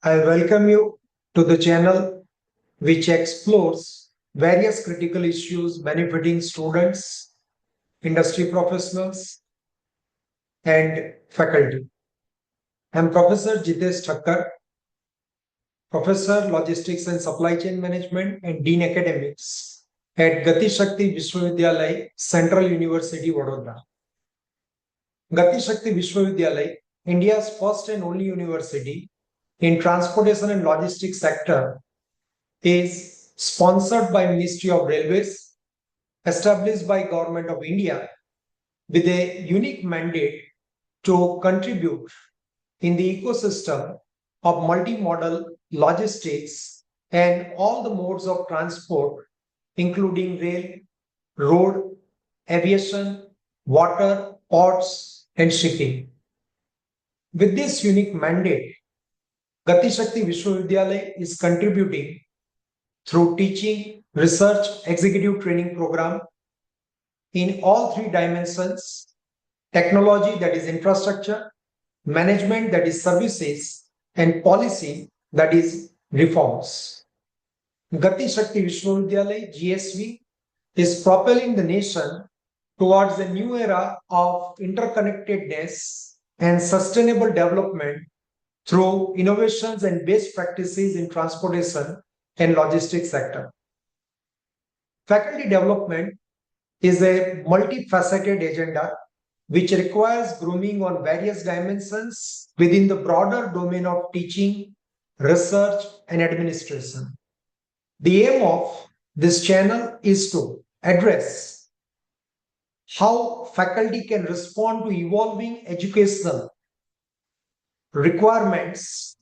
I welcome you to the channel which explores various critical issues benefiting students, industry professionals, and faculty. I am Professor Jitesh Thakkar, Professor Logistics and Supply Chain Management and Dean Academics at Gati Shakti Vishwavidyalaya, Central University, Vadodara. Gati Shakti Vishwavidyalaya, India's first and only university in transportation and logistics sector, is sponsored by Ministry of Railways, established by Government of India with a unique mandate to contribute in the ecosystem of multimodal logistics and all the modes of transport, including rail, road, aviation, water, ports, and shipping. With this unique mandate, Gati Shakti Vishwavidyalaya is contributing through teaching, research, executive training program in all three dimensions: technology, that is infrastructure; management, that is services; and policy, that is reforms. Gati Shakti Vishwavidyalaya, GSV, is propelling the nation towards a new era of interconnectedness and sustainable development through innovations and best practices in transportation and logistics sector. Faculty development is a multifaceted agenda which requires grooming on various dimensions within the broader domain of teaching, research, and administration. The aim of this channel is to address how faculty can respond to evolving educational requirements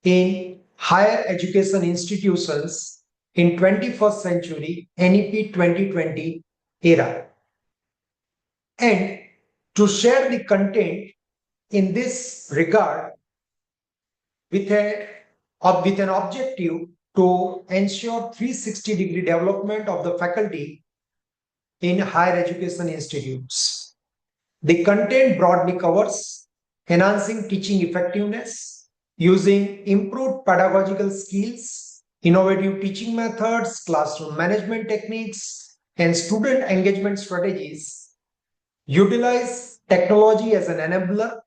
in higher education institutions in 21st century NEP 2020 era, and to share the content in this regard with an objective to ensure 360-degree development of the faculty in higher education institutes. The content broadly covers enhancing teaching effectiveness using improved pedagogical skills, innovative teaching methods, classroom management techniques, and student engagement strategies, utilize technology as an enabler,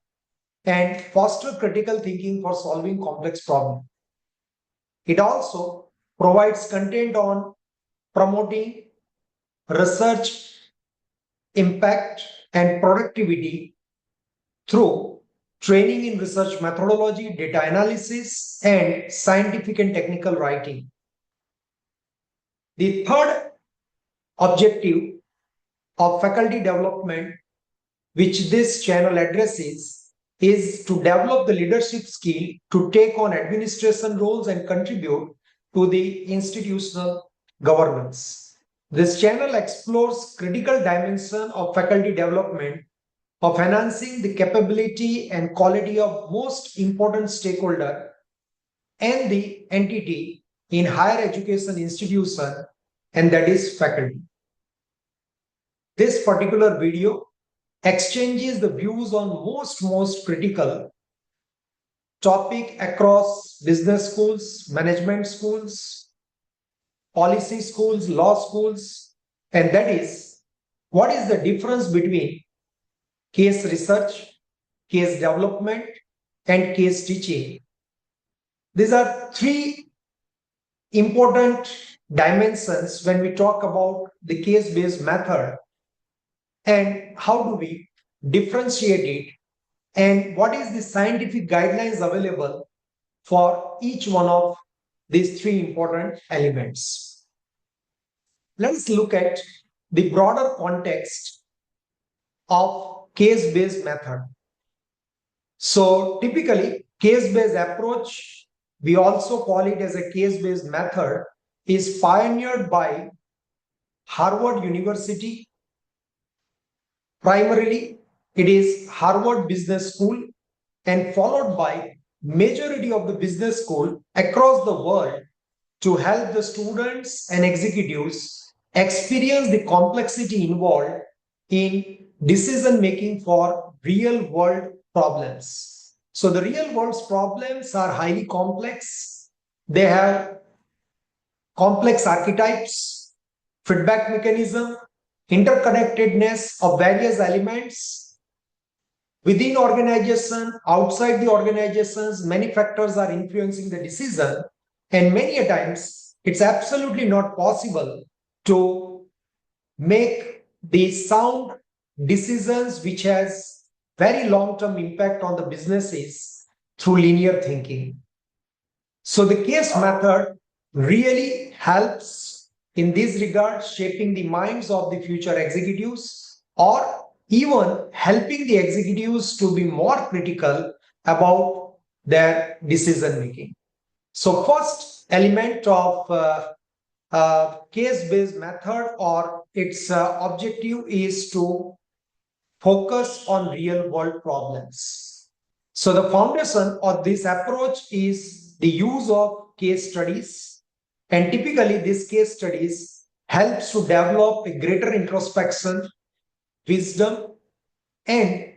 and foster critical thinking for solving complex problems. It also provides content on promoting research impact and productivity through training in research methodology, data analysis, and scientific and technical writing. The third objective of faculty development, which this channel addresses, is to develop the leadership skill to take on administration roles and contribute to the institutional governance. This channel explores critical dimension of faculty development, of enhancing the capability and quality of most important stakeholder and the entity in higher education institution, and that is faculty. This particular video exchanges the views on most critical topic across business schools, management schools, policy schools, law schools, and that is, what is the difference between case research, case development, and case teaching. These are three important dimensions when we talk about the case-based method, and how do we differentiate it, and what is the scientific guidelines available for each one of these three important elements. Let's look at the broader context of case-based method. So typically, case-based approach, we also call it as a case-based method, is pioneered by Harvard University. Primarily, it is Harvard Business School, and followed by majority of the business school across the world to help the students and executives experience the complexity involved in decision making for real world problems. So the real world's problems are highly complex. They have complex archetypes, feedback mechanism, interconnectedness of various elements within organization, outside the organizations. Many factors are influencing the decision, and many a times it's absolutely not possible to make the sound decisions which has very long-term impact on the businesses through linear thinking. So the case method really helps in this regard, shaping the minds of the future executives, or even helping the executives to be more critical about their decision making. So first element of case-based method or its objective is to focus on real world problems. So the foundation of this approach is the use of case studies, and typically these case studies helps to develop a greater introspection, wisdom, and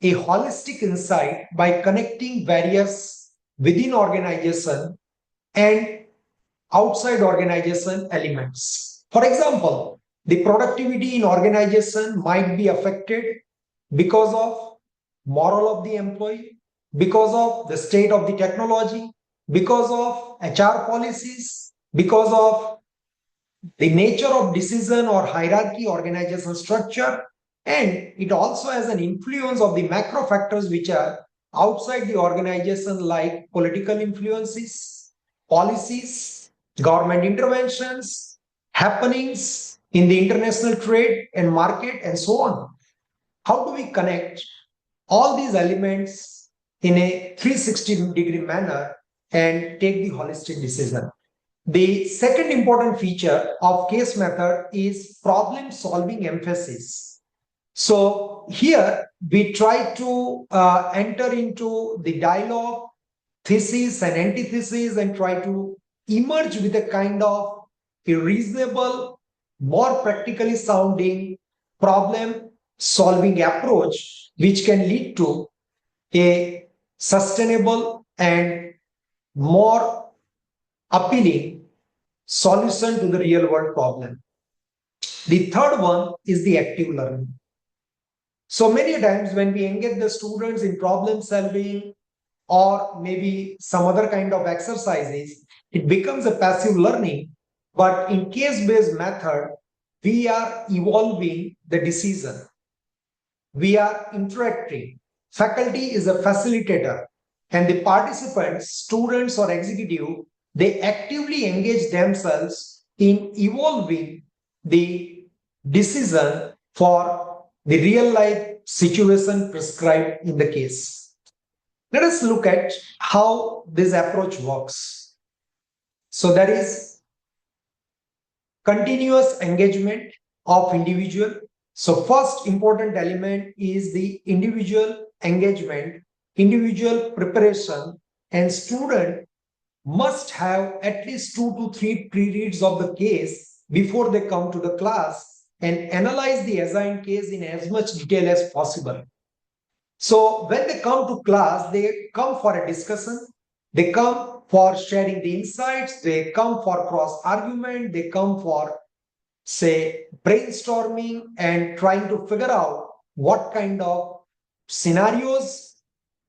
a holistic insight by connecting various within organization and outside organization elements. For example, the productivity in organization might be affected because of moral of the employee, because of the state of the technology, because of HR policies, because of the nature of decision or hierarchy organization structure, and it also has an influence of the macro factors which are outside the organization, like political influences, policies, government interventions, happenings in the international trade and market, and so on. How do we connect all these elements in a 360-degree manner and take the holistic decision? The second important feature of case method is problem solving emphasis. So here we try to enter into the dialogue, thesis and antithesis, and try to emerge with a kind of a reasonable, more practically sounding problem solving approach, which can lead to a sustainable and more appealing solution to the real world problem. The third one is the active learning. So many times when we engage the students in problem solving or maybe some other kind of exercises, it becomes a passive learning. But in case-based method, we are evolving the decision. We are interacting. Faculty is a facilitator, and the participants, students or executive, they actively engage themselves in evolving the decision for the real life situation prescribed in the case. Let us look at how this approach works. So there is continuous engagement of individual. So first important element is the individual engagement, individual preparation, and student must have at least 2 to 3 pre-reads of the case before they come to the class and analyze the assigned case in as much detail as possible. So when they come to class, they come for a discussion, they come for sharing the insights, they come for cross argument, they come for, say, brainstorming and trying to figure out what kind of scenarios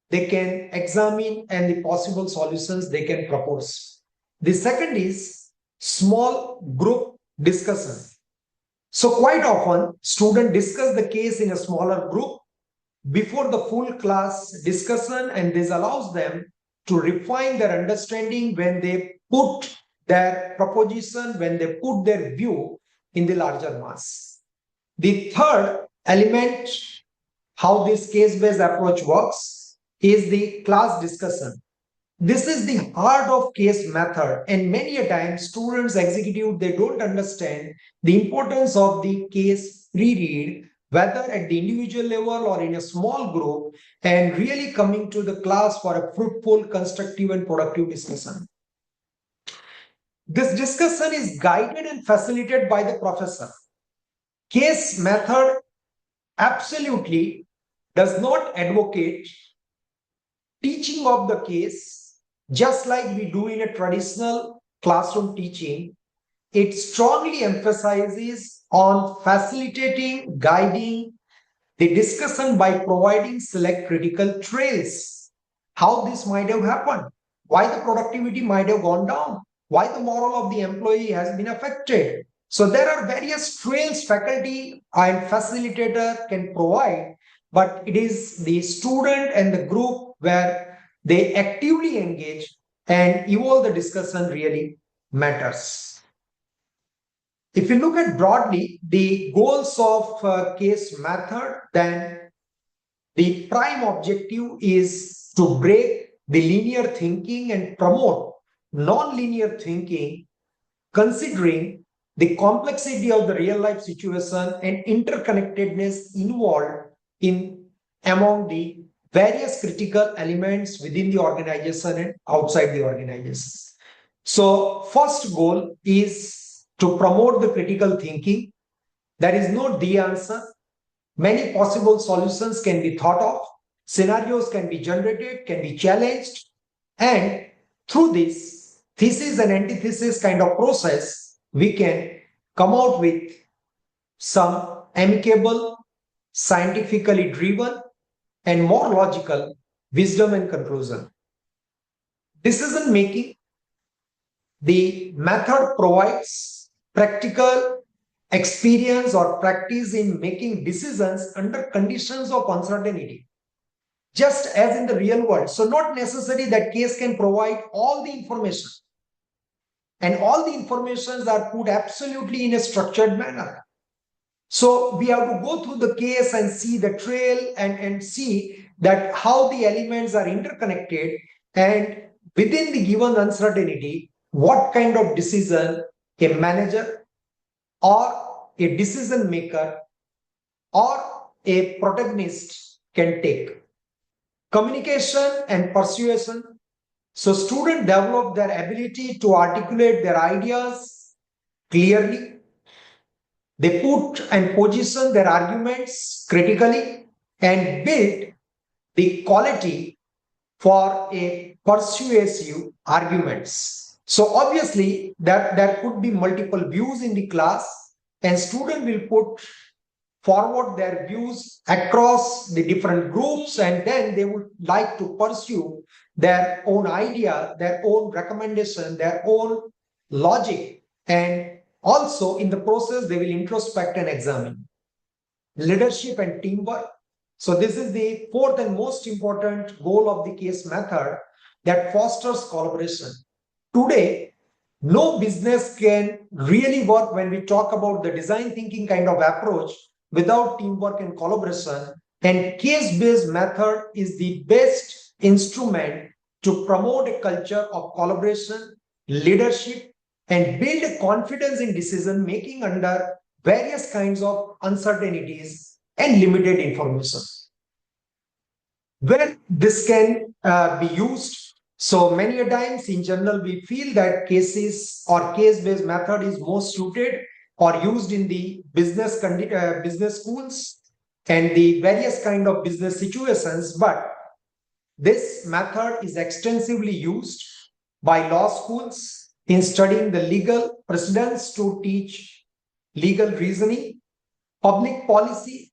they can examine and the possible solutions they can propose. The second is small group discussion. So quite often, students discuss the case in a smaller group before the full class discussion, and this allows them to refine their understanding when they put their proposition, when they put their view in the larger mass. The third element, how this case-based approach works, is the class discussion. This is the heart of case method, and many a time students, executive, they don't understand the importance of the case pre-read, whether at the individual level or in a small group, and really coming to the class for a fruitful, constructive, and productive discussion. This discussion is guided and facilitated by the professor. Case method absolutely does not advocate teaching of the case, just like we do in a traditional classroom teaching, it strongly emphasizes on facilitating, guiding the discussion by providing select critical trails. How this might have happened, why the productivity might have gone down, why the moral of the employee has been affected. So there are various trails faculty and facilitator can provide, but it is the student and the group where they actively engage and evolve the discussion really matters. If you look at broadly the goals of case method, then the prime objective is to break the linear thinking and promote non-linear thinking, considering the complexity of the real life situation and interconnectedness involved in among the various critical elements within the organization and outside the organization. So first goal is to promote the critical thinking. There is no the answer. Many possible solutions can be thought of, scenarios can be generated, can be challenged, and through this thesis and antithesis kind of process, we can come out with some amicable, scientifically driven, and more logical wisdom and conclusion. Decision making, the method provides practical experience or practice in making decisions under conditions of uncertainty, just as in the real world. So not necessary that case can provide all the information, and all the informations are put absolutely in a structured manner. So we have to go through the case and see the trail and see that how the elements are interconnected, and within the given uncertainty, what kind of decision a manager or a decision maker or a protagonist can take. Communication and persuasion. So students develop their ability to articulate their ideas clearly. They put and position their arguments critically and build the quality for a persuasive arguments. So obviously that there could be multiple views in the class, and student will put forward their views across the different groups, and then they would like to pursue their own idea, their own recommendation, their own logic, and also in the process they will introspect and examine. Leadership and teamwork. So this is the fourth and most important goal of the case method, that fosters collaboration. Today, no business can really work when we talk about the design thinking kind of approach without teamwork and collaboration. And case-based method is the best instrument to promote a culture of collaboration, leadership, and build a confidence in decision making under various kinds of uncertainties and limited information. Where this can be used, so many a times in general we feel that cases or case-based method is most suited or used in the business schools and the various kind of business situations, but this method is extensively used by law schools in studying the legal precedents to teach legal reasoning, public policy,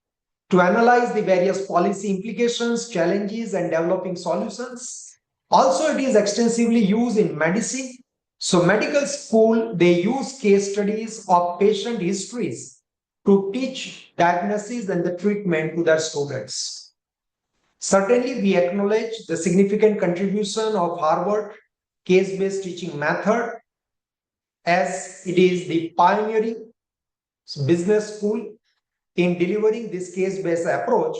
to analyze the various policy implications, challenges, and developing solutions. Also, it is extensively used in medicine. So medical school, they use case studies of patient histories to teach diagnosis and the treatment to their students. Certainly, we acknowledge the significant contribution of Harvard case-based teaching method, as it is the pioneering business school in delivering this case-based approach.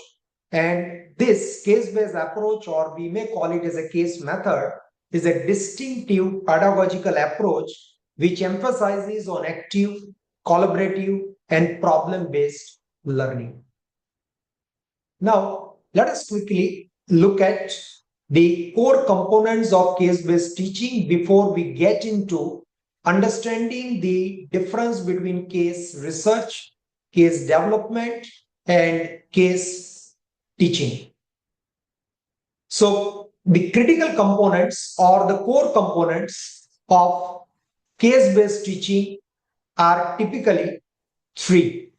And this case-based approach, or we may call it as a case method, is a distinctive pedagogical approach which emphasizes on active, collaborative, and problem-based learning. Now, let us quickly look at the core components of case-based teaching before we get into understanding the difference between case research, case development, and case teaching. So the critical components or the core components of case-based teaching are typically three.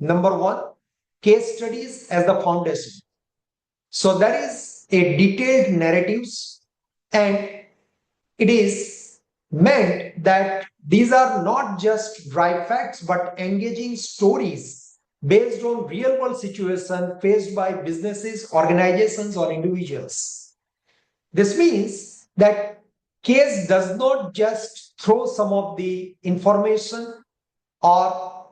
Number one, case studies as the foundation. So there is a detailed narratives, and it is meant that these are not just dry facts but engaging stories based on real world situations faced by businesses, organizations, or individuals. This means that case does not just throw some of the information or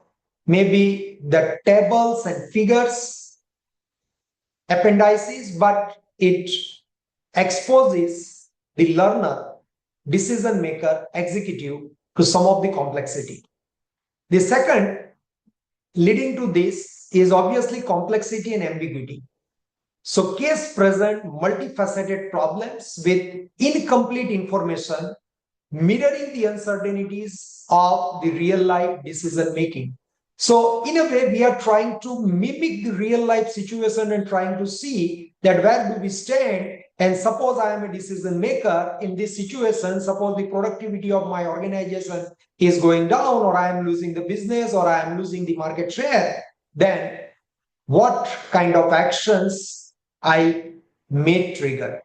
maybe the tables and figures, appendices, but it exposes the learner, decision maker, executive to some of the complexity. The second leading to this is obviously complexity and ambiguity. So case present multifaceted problems with incomplete information mirroring the uncertainties of the real life decision making. So in a way, we are trying to mimic the real life situation and trying to see that where do we stand. And suppose I am a decision maker in this situation, suppose the productivity of my organization is going down, or I am losing the business, or I am losing the market share, then what kind of actions I may trigger.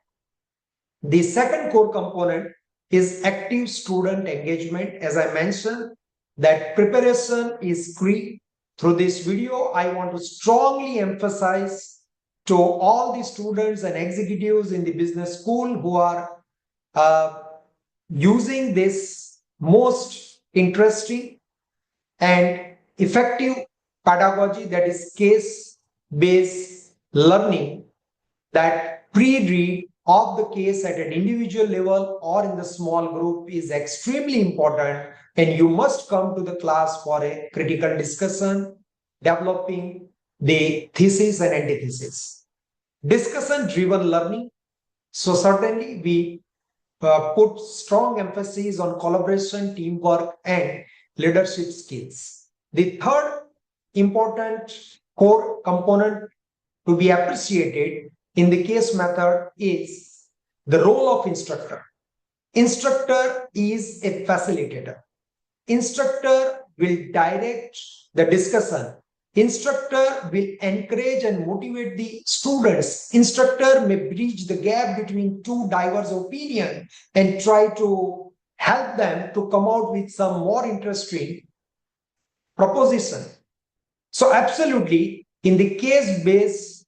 The second core component is active student engagement. As I mentioned, that preparation is key. Through this video, I want to strongly emphasize to all the students and executives in the business school who are using this most interesting and effective pedagogy, that is case-based learning, that pre-read of the case at an individual level or in the small group is extremely important, and you must come to the class for a critical discussion, developing the thesis and antithesis. Discussion-driven learning. So certainly we put strong emphasis on collaboration, teamwork, and leadership skills. The third important core component to be appreciated in the case method is the role of instructor. Instructor is a facilitator. Instructor will direct the discussion. Instructor will encourage and motivate the students. Instructor may bridge the gap between two diverse opinions and try to help them to come out with some more interesting proposition. So absolutely, in the case-based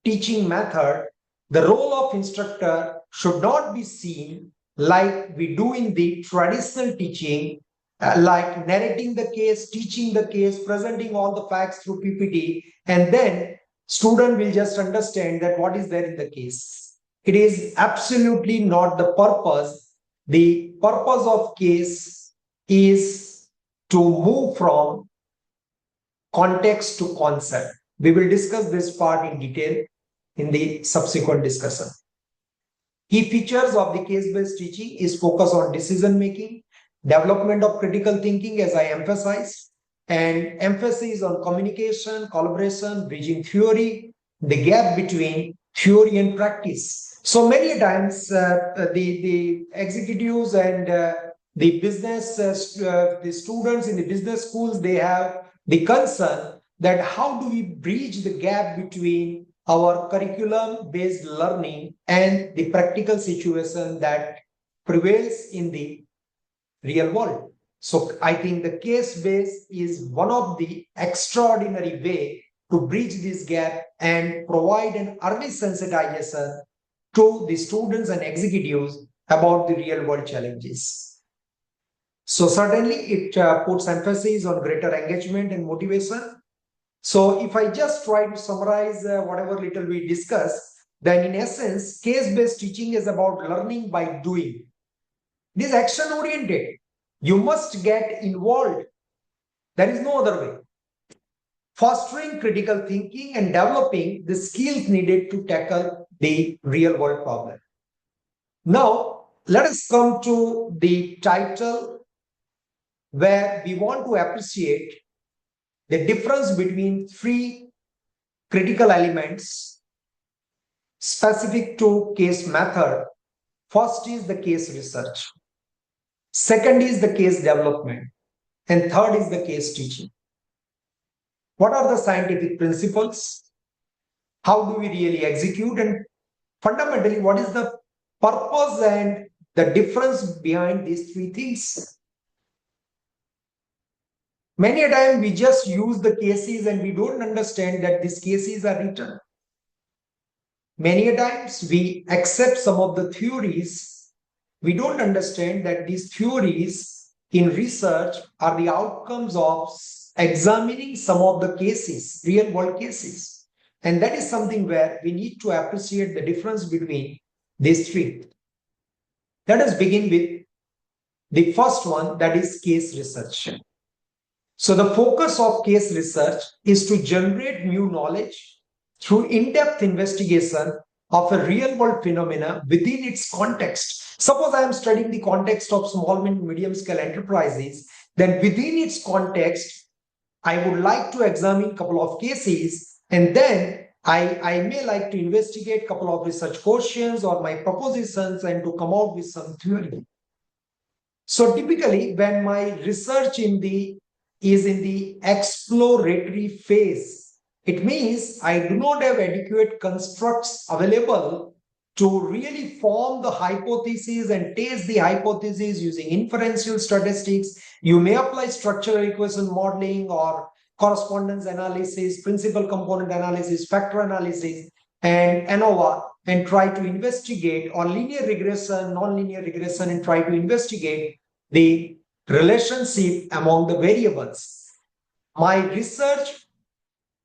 teaching method, the role of instructor should not be seen like we do in the traditional teaching, like narrating the case, teaching the case, presenting all the facts through PPT, and then student will just understand that what is there in the case. It is absolutely not the purpose. The purpose of case is to move from context to concept. We will discuss this part in detail in the subsequent discussion. Key features of the case-based teaching is focus on decision making, development of critical thinking, as I emphasized, and emphasis on communication, collaboration, bridging theory, the gap between theory and practice. So many times the executives and the business, the students in the business schools, they have the concern that how do we bridge the gap between our curriculum-based learning and the practical situation that prevails in the real world. So I think the case-based is one of the extraordinary way to bridge this gap and provide an early sensitization to the students and executives about the real world challenges. So certainly it puts emphasis on greater engagement and motivation. So if I just try to summarize whatever little we discussed, then in essence, case-based teaching is about learning by doing. It is action-oriented. You must get involved. There is no other way. Fostering critical thinking and developing the skills needed to tackle the real-world problem. Now, let us come to the title where we want to appreciate the difference between three critical elements: specific to case method. First is the case research. Second is the case development. And third is the case teaching. What are the scientific principles? How do we really execute? And fundamentally, what is the purpose and the difference behind these three things? Many a time we just use the cases and we don't understand that these cases are written. Many a times we accept some of the theories. We don't understand that these theories in research are the outcomes of examining some of the cases, real world cases. And that is something where we need to appreciate the difference between these three. Let us begin with the first one, that is case research. So the focus of case research is to generate new knowledge through in-depth investigation of a real-world phenomena within its context. Suppose I am studying the context of small and medium-scale enterprises, then within its context, I would like to examine a couple of cases, and then I may like to investigate a couple of research questions or my propositions and to come out with some theory. So typically, when my research is in the exploratory phase, it means I do not have adequate constructs available to really form the hypothesis and test the hypothesis using inferential statistics. You may apply structural equation modeling or correspondence analysis, principal component analysis, factor analysis, and ANOVA, and try to investigate, or linear regression, nonlinear regression, and try to investigate the relationship among the variables. My research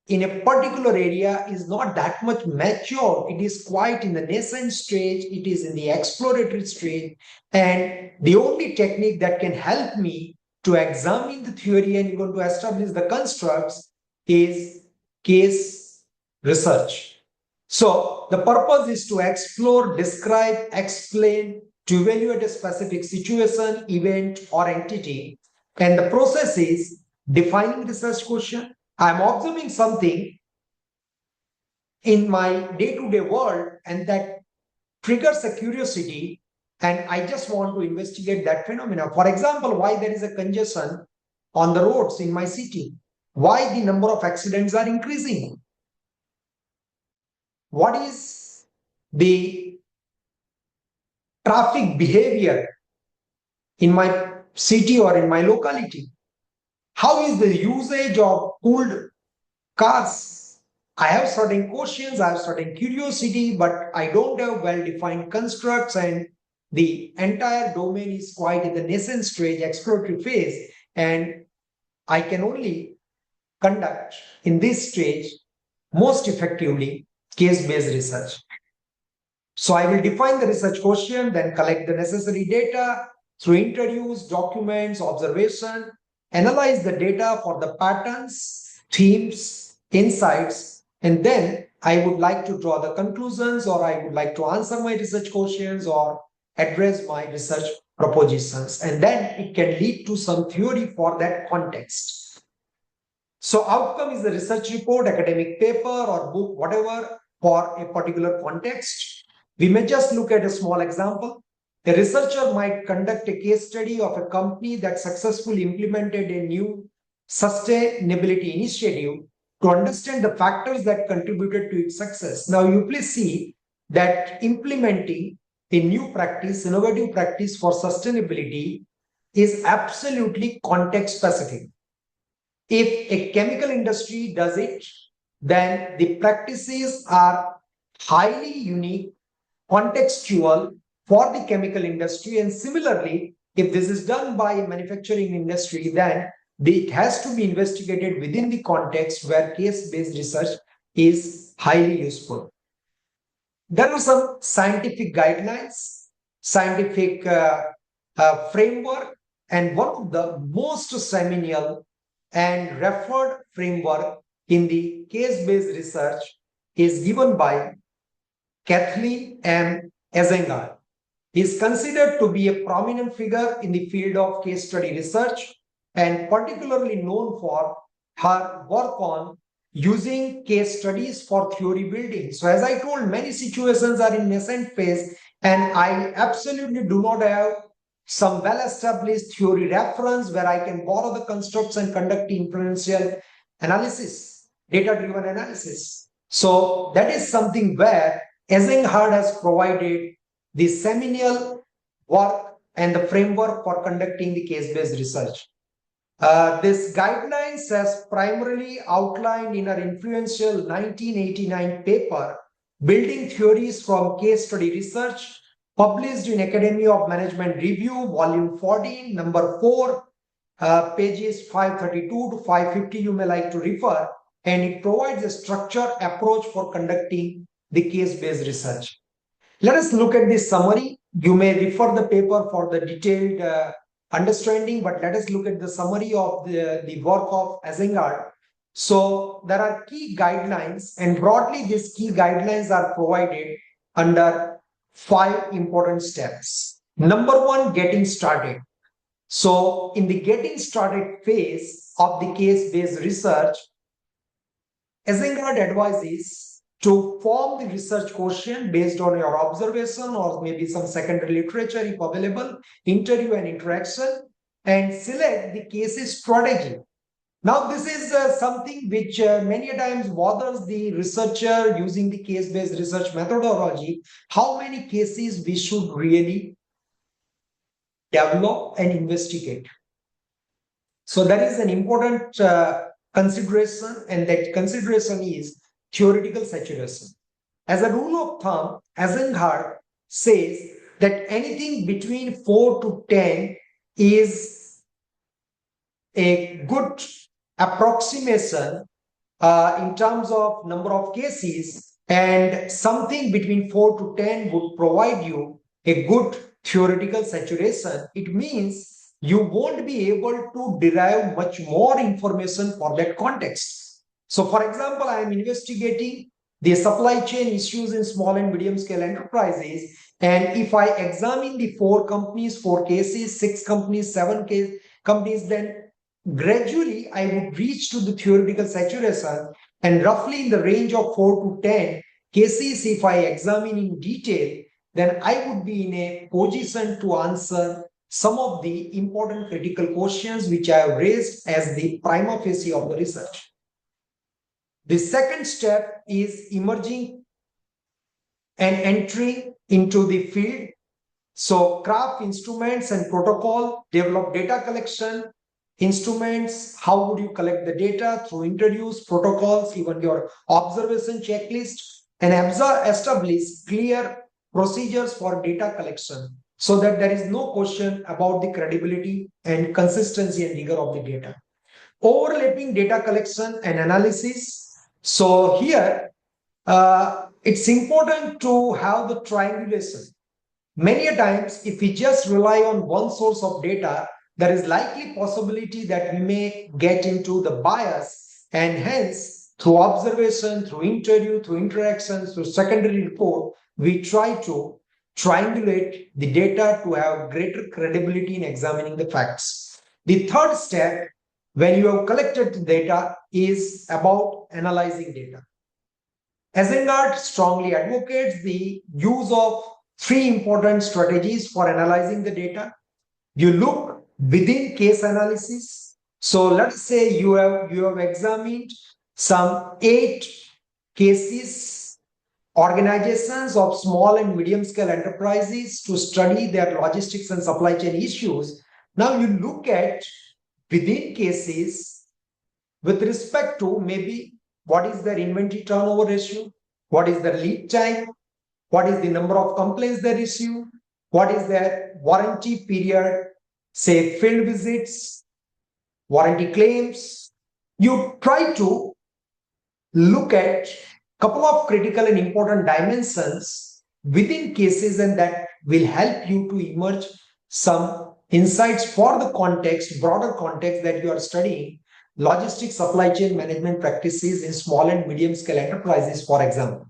in a particular area is not that much mature. It is quite in the nascent stage. It is in the exploratory stage. And the only technique that can help me to examine the theory and even to establish the constructs is case research. So the purpose is to explore, describe, explain, to evaluate a specific situation, event, or entity. And the process is defining research question. I'm observing something in my day-to-day world, and that triggers a curiosity, and I just want to investigate that phenomena. For example, why there is a congestion on the roads in my city? Why the number of accidents are increasing? What is the traffic behavior in my city or in my locality? How is the usage of pooled cars? I have certain questions, I have certain curiosity, but I don't have well-defined constructs, and the entire domain is quite in the nascent stage, exploratory phase, and I can only conduct in this stage most effectively case-based research. So I will define the research question, then collect the necessary data through interviews, documents, observation, analyze the data for the patterns, themes, insights, and then I would like to draw the conclusions, or I would like to answer my research questions or address my research propositions. And then it can lead to some theory for that context. So outcome is the research report, academic paper, or book, whatever, for a particular context. We may just look at a small example. A researcher might conduct a case study of a company that successfully implemented a new sustainability initiative to understand the factors that contributed to its success. Now, you please see that implementing a new practice, innovative practice for sustainability is absolutely context specific. If a chemical industry does it, then the practices are highly unique, contextual for the chemical industry. And similarly, if this is done by a manufacturing industry, then it has to be investigated within the context where case-based research is highly useful. There are some scientific guidelines, scientific framework, and one of the most seminal and referred framework in the case-based research is given by Kathleen M. Eisenhardt. He is considered to be a prominent figure in the field of case study research and particularly known for her work on using case studies for theory building. So as I told, many situations are in nascent phase, and I absolutely do not have some well-established theory reference where I can borrow the constructs and conduct inferential analysis, data-driven analysis. So that is something where Eisenhardt has provided the seminal work and the framework for conducting the case-based research. This guidelines as primarily outlined in our influential 1989 paper, Building Theories from Case Study Research, published in Academy of Management Review, Volume 14, number 4, pages 532 to 550, you may like to refer, and it provides a structured approach for conducting the case-based research. Let us look at this summary. You may refer the paper for the detailed understanding, but let us look at the summary of the work of Eisenhardt. So there are key guidelines, and broadly these key guidelines are provided under 5 important steps. Number 1, getting started. So in the getting started phase of the case-based research, Eisenhardt advises to form the research question based on your observation or maybe some secondary literature if available, interview and interaction, and select the cases strategy. Now, this is something which many times bothers the researcher using the case-based research methodology, how many cases we should really develop and investigate. So that is an important consideration, and that consideration is theoretical saturation. As a rule of thumb, Eisenhardt says that anything between 4 to 10 is a good approximation in terms of number of cases, and something between 4 to 10 would provide you a good theoretical saturation. It means you won't be able to derive much more information for that context. So, for example, I am investigating the supply chain issues in small and medium scale enterprises, and if I examine the 4 companies, 4 cases, 6 companies, 7 companies, then gradually I would reach to the theoretical saturation, and roughly in the range of 4 to 10 cases, if I examine in detail, then I would be in a position to answer some of the important critical questions which I have raised as the prima facie of the research. The second step is emerging and entering into the field. So craft instruments and protocol, develop data collection, instruments, how would you collect the data through interviews, protocols, even your observation checklist, and establish clear procedures for data collection so that there is no question about the credibility and consistency and rigor of the data. Overlapping data collection and analysis. So here, it's important to have the triangulation. Many a times, if we just rely on one source of data, there is likely possibility that we may get into the bias, and hence through observation, through interview, through interactions, through secondary report, we try to triangulate the data to have greater credibility in examining the facts. The third step, when you have collected the data, is about analyzing data. Eisenhardt strongly advocates the use of 3 important strategies for analyzing the data. You look within case analysis. So let's say you have examined some 8 cases, organizations of small and medium scale enterprises to study their logistics and supply chain issues. Now you look at within cases with respect to maybe what is their inventory turnover ratio, what is their lead time, what is the number of complaints they receive, what is their warranty period, say field visits, warranty claims. You try to look at a couple of critical and important dimensions within cases, and that will help you to emerge some insights for the context, broader context that you are studying, logistics supply chain management practices in small and medium scale enterprises, for example.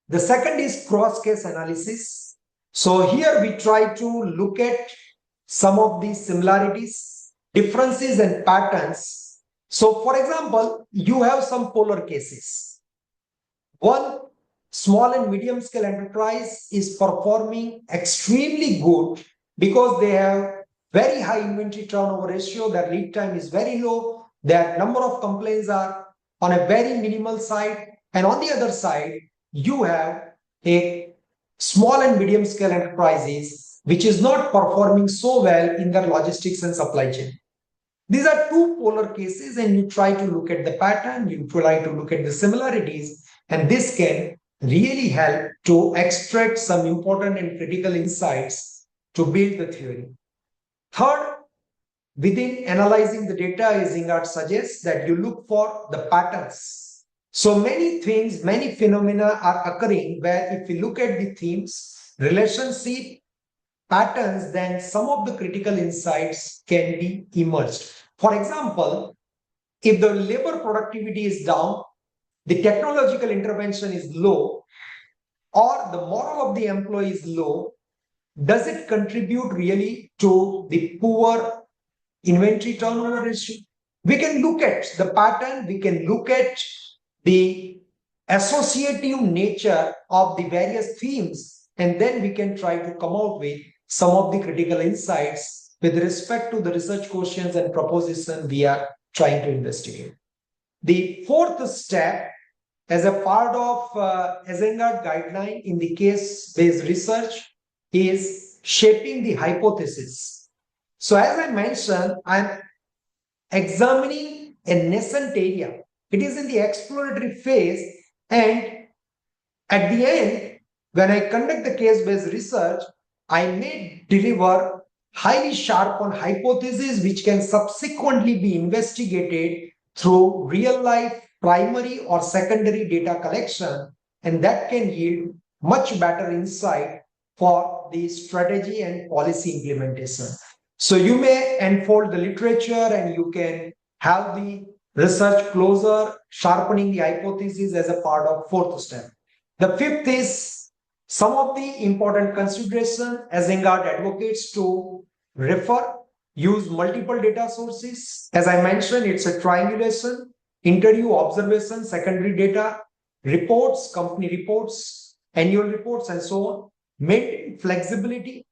The second is cross-case analysis. So here we try to look at some of the similarities, differences and patterns. So, for example, you have some polar cases. One small and medium scale enterprise is performing extremely good because they have very high inventory turnover ratio, their lead time is very low, their number of complaints are on a very minimal side, and on the other side, you have a small and medium scale enterprises which is not performing so well in their logistics and supply chain. These are two polar cases, and you try to look at the pattern, you try to look at the similarities, and this can really help to extract some important and critical insights to build the theory. Third, within analyzing the data, Eisenhardt suggests that you look for the patterns. So many things, many phenomena are occurring where if we look at the themes, relationship, patterns, then some of the critical insights can be emerged. For example, if the labor productivity is down, the technological intervention is low, or the moral of the employee is low, does it contribute really to the poor inventory turnover ratio? We can look at the pattern, we can look at the associative nature of the various themes, and then we can try to come out with some of the critical insights with respect to the research questions and proposition we are trying to investigate. The fourth step, as a part of Eisenhardt guideline in the case-based research, is shaping the hypothesis. So as I mentioned, I'm examining a nascent area. It is in the exploratory phase, and at the end, when I conduct the case-based research, I may deliver highly sharp on hypotheses which can subsequently be investigated through real-life primary or secondary data collection, and that can yield much better insight for the strategy and policy implementation. So you may unfold the literature and you can have the research closer, sharpening the hypothesis as a part of fourth step. The fifth is some of the important consideration Eisenhardt advocates to refer, use multiple data sources. As I mentioned, it's a triangulation, interview, observation, secondary data, reports, company reports, annual reports, and so on. Maintain flexibility.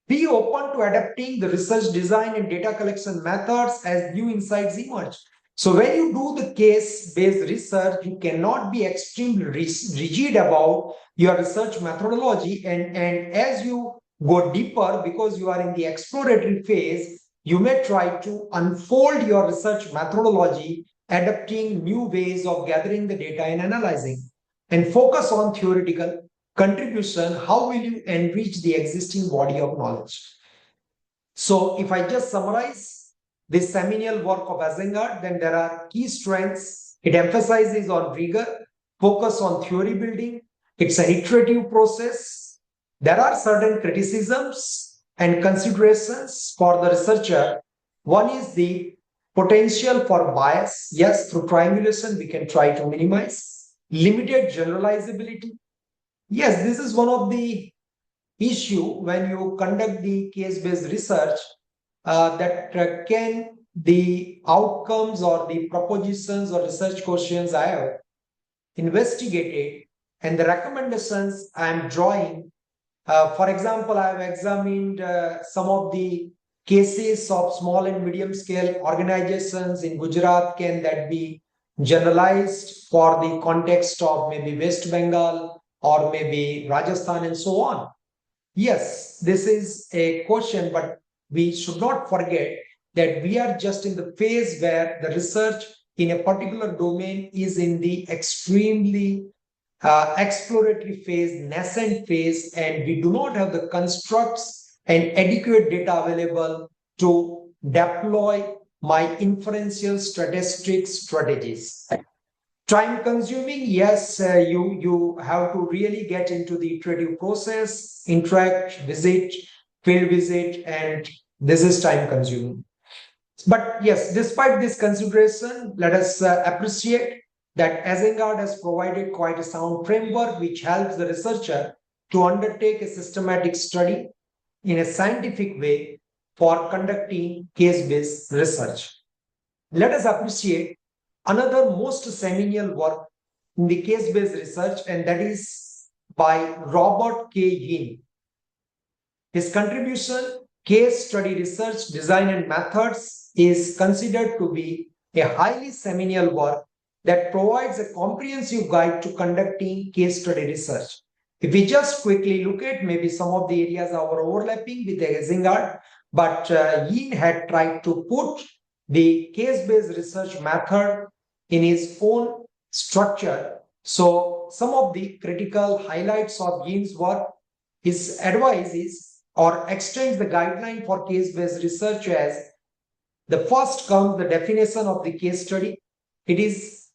Be open to adapting the research design and data collection methods as new insights emerge. So when you do the case-based research, you cannot be extremely rigid about your research methodology. And as you go deeper, because you are in the exploratory phase, you may try to unfold your research methodology, adapting new ways of gathering the data and analyzing, and focus on theoretical contribution. How will you enrich the existing body of knowledge? So if I just summarize this seminal work of Eisenhardt, then there are key strengths. It emphasizes on rigor, focus on theory building. It's an iterative process. There are certain criticisms and considerations for the researcher. One is the potential for bias. Yes, through triangulation, we can try to minimize. Limited generalizability. Yes, this is one of the issue when you conduct the case-based research, that can the outcomes or the propositions or research questions I have investigated and the recommendations I am drawing. For example, I have examined some of the cases of small and medium scale organizations in Gujarat. Can that be generalized for the context of maybe West Bengal or maybe Rajasthan and so on? Yes, this is a question, but we should not forget that we are just in the phase where the research in a particular domain is in the extremely exploratory phase, nascent phase, and we do not have the constructs and adequate data available to deploy my inferential statistics strategies. Time consuming, yes, you have to really get into the iterative process, interact, visit, field visit, and this is time consuming. But yes, despite this consideration, let us appreciate that Eisenhardt has provided quite a sound framework which helps the researcher to undertake a systematic study in a scientific way for conducting case-based research. let us appreciate another most seminal work in the case-based research, and that is by Robert K. Yin. His contribution, Case Study Research, Design and Methods, is considered to be a highly seminal work that provides a comprehensive guide to conducting case study research. If we just quickly look at, maybe some of the areas are overlapping with the Eisenhardt, but Yin had tried to put the case-based research method in his own structure. So some of the critical highlights of Yin's work, his advice is or extends the guideline for case-based research as the first comes the definition of the case study. It is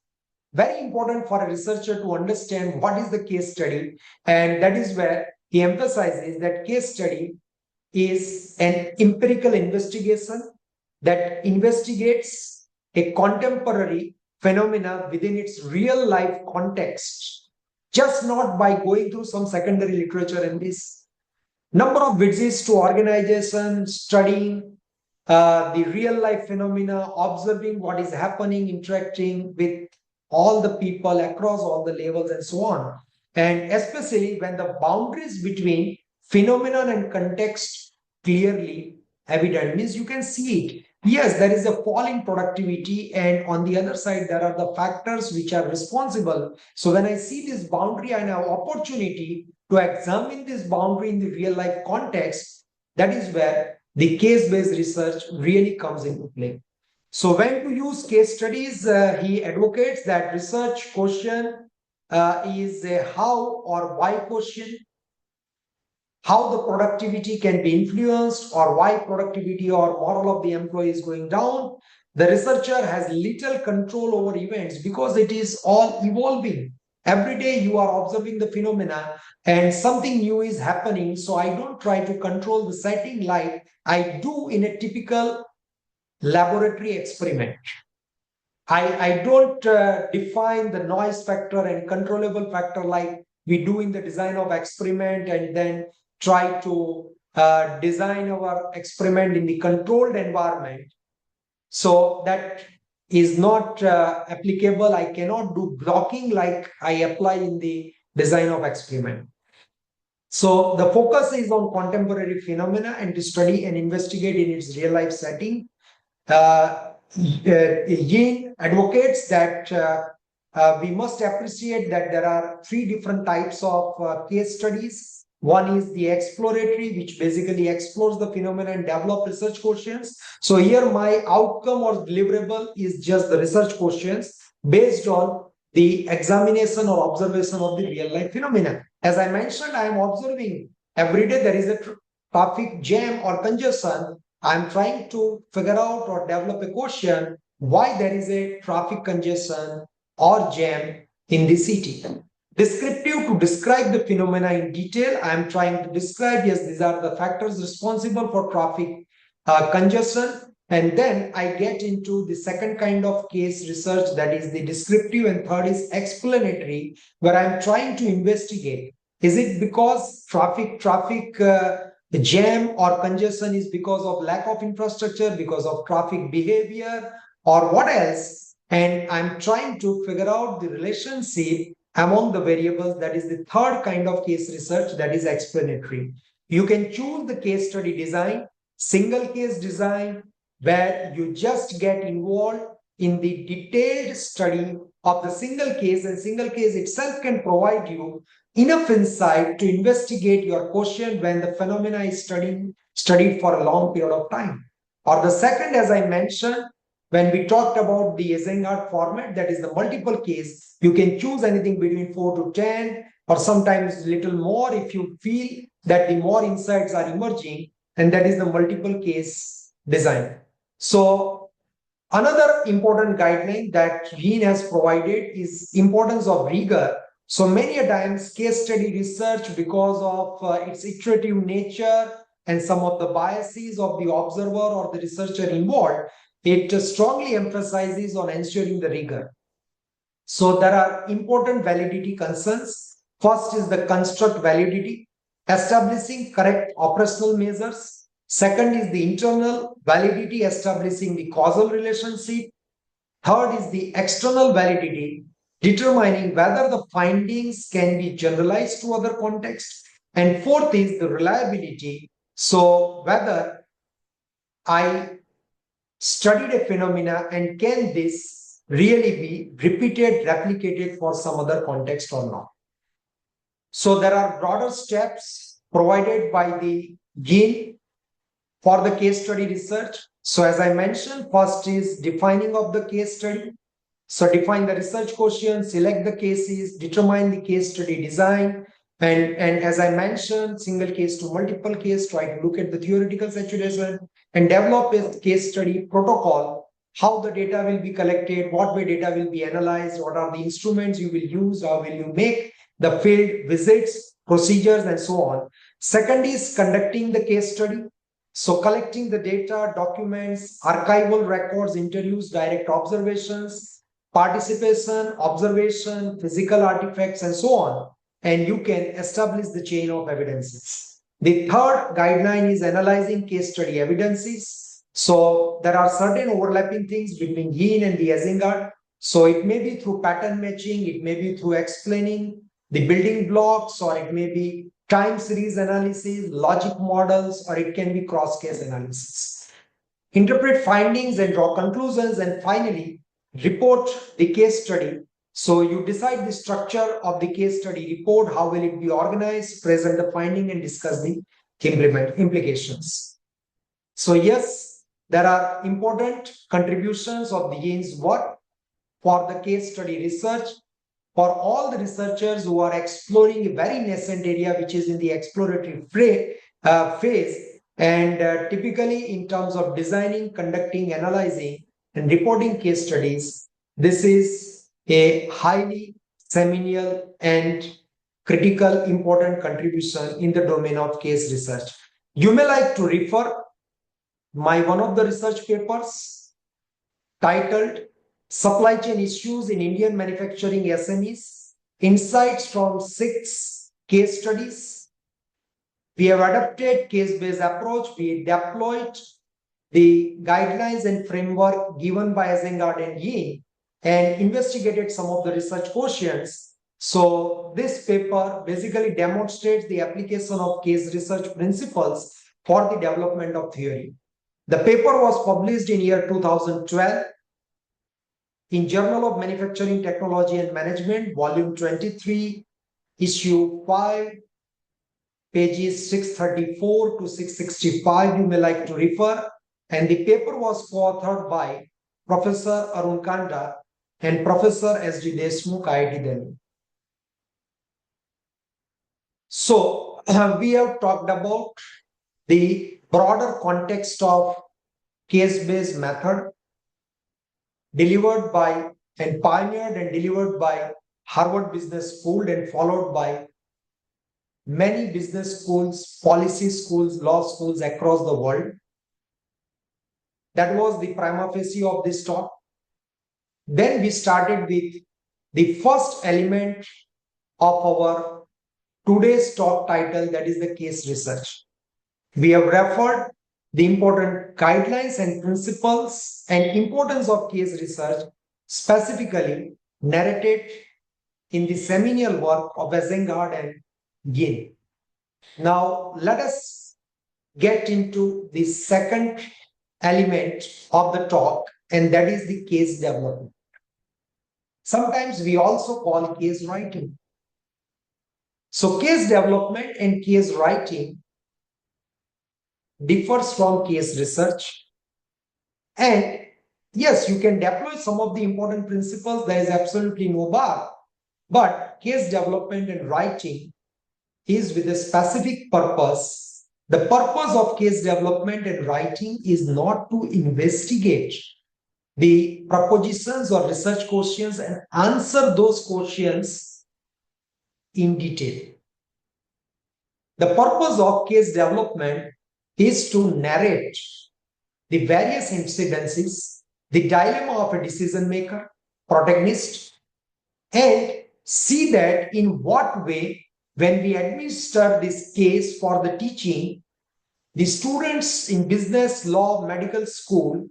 very important for a researcher to understand what is the case study, and that is where he emphasizes that case study is an empirical investigation that investigates a contemporary phenomena within its real life context, just not by going through some secondary literature in this. Number of visits to organizations, studying the real life phenomena, observing what is happening, interacting with all the people across all the levels and so on. And especially when the boundaries between phenomenon and context clearly evident, means you can see it. Yes, there is a fall in productivity, and on the other side, there are the factors which are responsible. So when I see this boundary, I have opportunity to examine this boundary in the real life context. That is where the case-based research really comes into play. So when to use case studies, he advocates that research question is a how or why question, how the productivity can be influenced or why productivity or morale of the employee is going down. The researcher has little control over events because it is all evolving. Every day you are observing the phenomena and something new is happening. So I don't try to control the setting like I do in a typical laboratory experiment. I don't define the noise factor and controllable factor like we do in the design of experiment and then try to design our experiment in the controlled environment. So that is not applicable. I cannot do blocking like I apply in the design of experiment. So the focus is on contemporary phenomena and to study and investigate in its real life setting. Yin advocates that we must appreciate that there are three different types of case studies. One is the exploratory, which basically explores the phenomena and develop research questions. So here my outcome or deliverable is just the research questions based on the examination or observation of the real life phenomena. As I mentioned, I am observing every day there is a traffic jam or congestion. I'm trying to figure out or develop a question why there is a traffic congestion or jam in the city. Descriptive, to describe the phenomena in detail. I'm trying to describe, yes, these are the factors responsible for traffic congestion. And then I get into the second kind of case research, that is the descriptive, and third is explanatory, where I'm trying to investigate. Is it because traffic jam or congestion is because of lack of infrastructure, because of traffic behavior, or what else? And I'm trying to figure out the relationship among the variables. That is the third kind of case research, that is explanatory. You can choose the case study design, single case design, where you just get involved in the detailed study of the single case, and single case itself can provide you enough insight to investigate your question when the phenomena is studied for a long period of time. Or the second, as I mentioned, when we talked about the Eisenhardt format, that is the multiple case, you can choose anything between 4 to 10 or sometimes little more if you feel that the more insights are emerging, and that is the multiple case design. So another important guideline that Yin has provided is importance of rigor. So many a times case study research, because of its iterative nature and some of the biases of the observer or the researcher involved, it strongly emphasizes on ensuring the rigor. So there are important validity concerns. First is the construct validity, establishing correct operational measures. Second is the internal validity, establishing the causal relationship. Third is the external validity, determining whether the findings can be generalized to other contexts. And fourth is the reliability. So whether I studied a phenomena and can this really be repeated, replicated for some other context or not. So there are broader steps provided by the GAIN for the case study research. So as I mentioned, first is defining of the case study. So define the research question, select the cases, determine the case study design, and as I mentioned, single case to multiple case, try to look at the theoretical saturation and develop a case study protocol, how the data will be collected, what way data will be analyzed, what are the instruments you will use, how will you make the field visits, procedures, and so on. Second is conducting the case study. So collecting the data, documents, archival records, interviews, direct observations, participation, observation, physical artifacts, and so on. And you can establish the chain of evidences. The third guideline is analyzing case study evidences. So there are certain overlapping things between Yin and the Eisenhardt. So it may be through pattern matching, it may be through explaining the building blocks, or it may be time series analysis, logic models, or it can be cross-case analysis. Interpret findings and draw conclusions, and finally, report the case study. So you decide the structure of the case study report, how will it be organized, present the finding, and discuss the implications. So yes, there are important contributions of the Yane's work for the case study research. For all the researchers who are exploring a very nascent area, which is in the exploratory phase, and typically in terms of designing, conducting, analyzing, and reporting case studies, this is a highly seminal and critical important contribution in the domain of case research. You may like to refer my one of the research papers titled Supply Chain Issues in Indian Manufacturing SMEs, Insights from 6 Case Studies. We have adopted case-based approach. We deployed the guidelines and framework given by Eisenhardt and Yin and investigated some of the research questions. So this paper basically demonstrates the application of case research principles for the development of theory. The paper was published in year 2012 in Journal of Manufacturing Technology and Management, volume 23, issue 5, pages 634 to 665, you may like to refer. And the paper was co-authored by Professor Arun Kanda and Professor S.D. Deshmukh, IIT Delhi. So we have talked about the broader context of case-based method delivered by and pioneered and delivered by Harvard Business School and followed by many business schools, policy schools, law schools across the world. That was the prima facie of this talk. Then we started with the first element of our today's talk title, that is the case research. We have referred the important guidelines and principles and importance of case research, specifically narrated in the seminal work of Eisenhardt and Yin. Now, let us get into the second element of the talk, and that is the case development. Sometimes we also call case writing. So case development and case writing differs from case research. And yes, you can deploy some of the important principles, there is absolutely no bar. But case development and writing is with a specific purpose. The purpose of case development and writing is not to investigate the propositions or research questions and answer those questions in detail. The purpose of case development is to narrate the various incidences, the dilemma of a decision maker, protagonist, and see that in what way, when we administer this case for the teaching, the students in business, law, medical school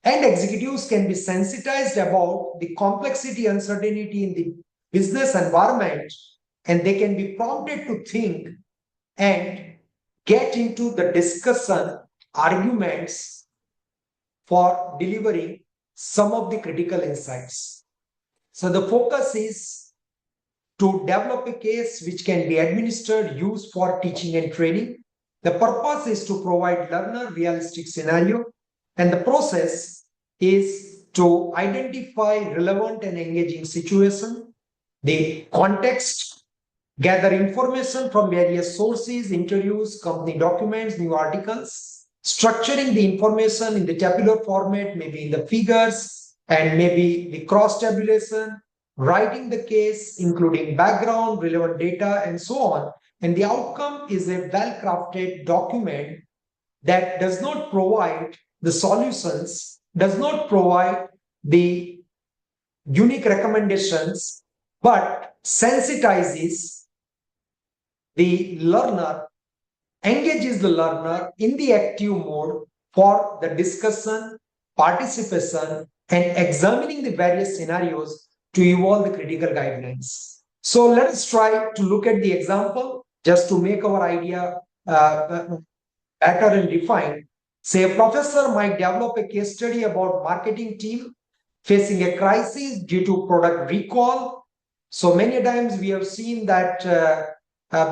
And executives can be sensitized about the complexity, uncertainty in the business environment, and they can be prompted to think and get into the discussion, arguments for delivering some of the critical insights. So the focus is to develop a case which can be administered, used for teaching and training. The purpose is to provide learner realistic scenario, and the process is to identify relevant and engaging situation, the context, gather information from various sources, interviews, company documents, new articles, structuring the information in the tabular format, maybe in the figures, and maybe the cross tabulation, writing the case, including background, relevant data, and so on. And the outcome is a well-crafted document that does not provide the solutions, does not provide the unique recommendations, but sensitizes the learner, engages the learner in the active mode for the discussion, participation, and examining the various scenarios to evolve the critical guidelines. So let us try to look at the example just to make our idea better and defined. Say a professor might develop a case study about marketing team facing a crisis due to product recall. So many times we have seen that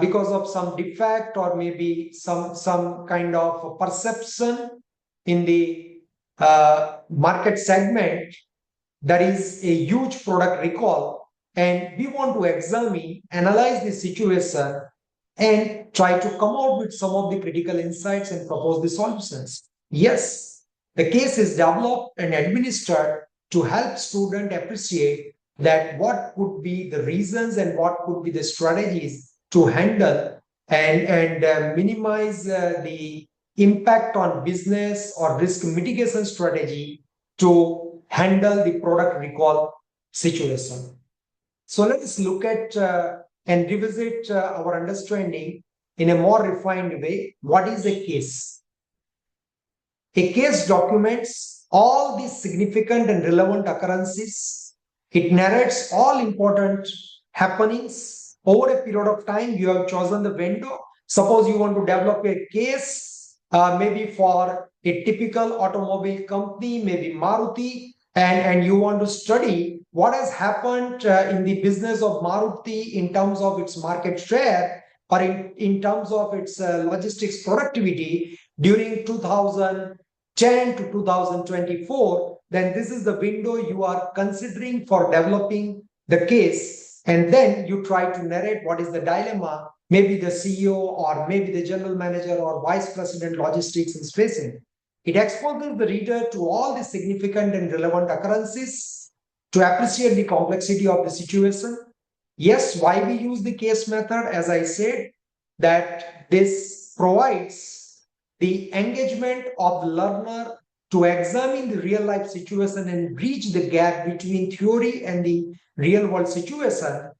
because of some defect or maybe some kind of perception in the market segment, there is a huge product recall, and we want to examine, analyze the situation, and try to come out with some of the critical insights and propose the solutions. Yes, the case is developed and administered to help students appreciate that what could be the reasons and what could be the strategies to handle and minimize the impact on business or risk mitigation strategy to handle the product recall situation. So let us look at and revisit our understanding in a more refined way. What is a case? A case documents all the significant and relevant occurrences. It narrates all important happenings over a period of time. You have chosen the window. Suppose you want to develop a case, maybe for a typical automobile company, maybe Maruti, and you want to study what has happened in the business of Maruti in terms of its market share or in terms of its logistics productivity during 2010 to 2024, then this is the window you are considering for developing the case. And then you try to narrate what is the dilemma maybe the CEO or maybe the general manager or vice president logistics is facing. It exposes the reader to all the significant and relevant occurrences to appreciate the complexity of the situation. Yes, why we use the case method, as I said, that this provides the engagement of the learner to examine the real life situation and bridge the gap between theory and the real world situation.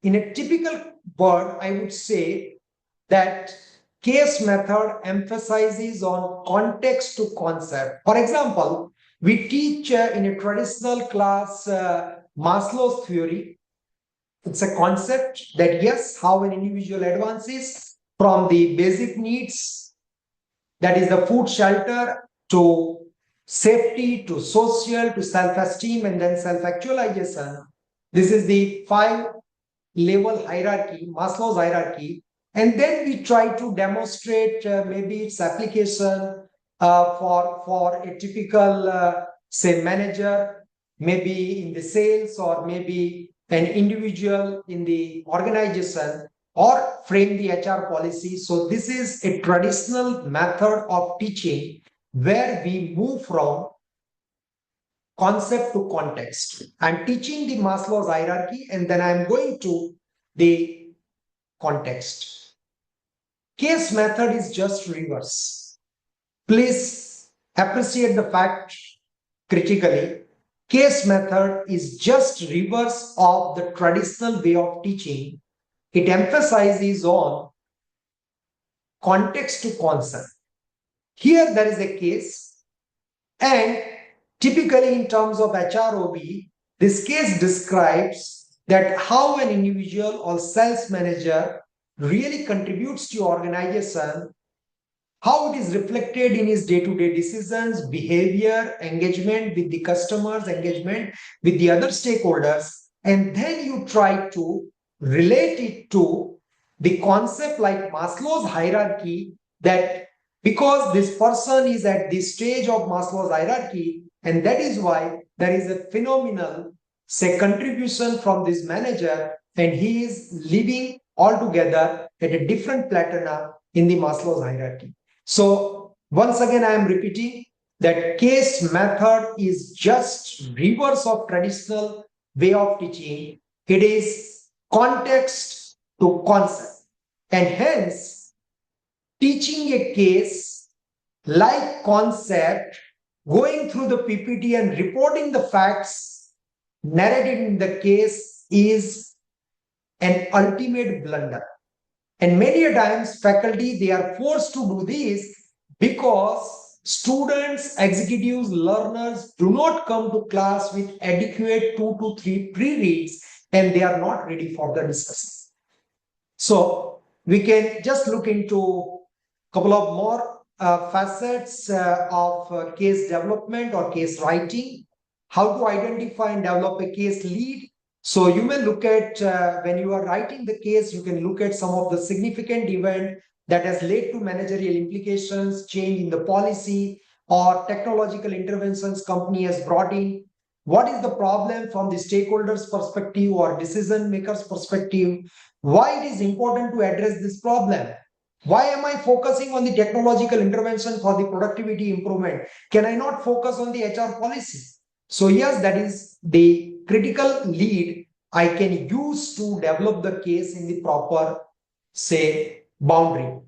In a typical word, I would say that case method emphasizes on context to concept. For example, we teach in a traditional class Maslow's theory. It's a concept that yes, how an individual advances from the basic needs, that is the food, shelter, to safety, to social, to self-esteem, and then self-actualization. This is the 5-level hierarchy, Maslow's hierarchy. And then we try to demonstrate maybe its application for a typical, say, manager, maybe in the sales or maybe an individual in the organization, or frame the HR policy. So this is a traditional method of teaching where we move from concept to context. I'm teaching the Maslow's hierarchy and then I'm going to the context. Case method is just reverse. Please appreciate the fact critically. Case method is just reverse of the traditional way of teaching. It emphasizes on context to concept. Here there is a case and Typically, in terms of HROB, this case describes that how an individual or sales manager really contributes to your organization, how it is reflected in his day-to-day decisions, behavior, engagement with the customers, engagement with the other stakeholders, and then you try to relate it to the concept like Maslow's hierarchy, that because this person is at this stage of Maslow's hierarchy, and that is why there is a phenomenal, say, contribution from this manager, and he is living altogether at a different platinum in the Maslow's hierarchy. So once again, I am repeating that case method is just reverse of traditional way of teaching. It is context to concept, and hence teaching a case like concept, going through the PPT and reporting the facts narrated in the case is an ultimate blunder. And many a times faculty, they are forced to do this because students, executives, learners do not come to class with adequate 2 to 3 pre-reads, and they are not ready for the discussion. So we can just look into a couple of more facets of case development or case writing, how to identify and develop a case lead. So you may look at, when you are writing the case, you can look at some of the significant event that has led to managerial implications, change in the policy, or technological interventions company has brought in. What is the problem from the stakeholders' perspective or decision makers' perspective? Why it is important to address this problem? Why am I focusing on the technological intervention for the productivity improvement? Can I not focus on the HR policy? So yes, that is the critical lead I can use to develop the case in the proper, say, boundary.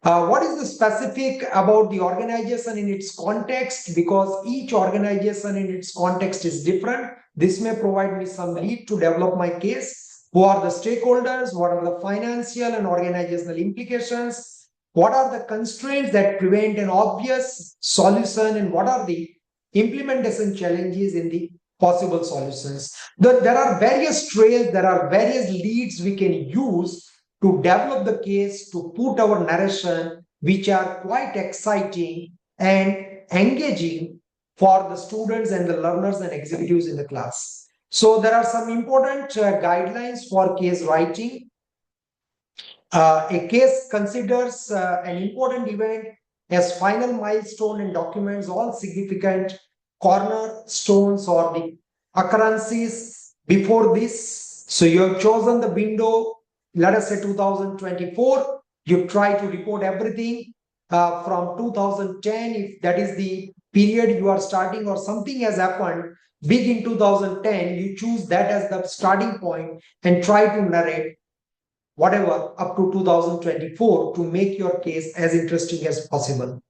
What is the specific about the organization in its context? Because each organization in its context is different. This may provide me some lead to develop my case. Who are the stakeholders? What are the financial and organizational implications? What are the constraints that prevent an obvious solution? And what are the implementation challenges in the possible solutions? There are various trails, there are various leads we can use to develop the case, to put our narration, which are quite exciting and engaging for the students and the learners and executives in the class. So there are some important guidelines for case writing. A case considers an important event as final milestone and documents all significant cornerstones or the occurrences before this. So you have chosen the window, let us say 2024. You try to report everything from 2010, if that is the period you are starting, or something has happened big in 2010, you choose that as the starting point and try to narrate whatever up to 2024 to make your case as interesting as possible.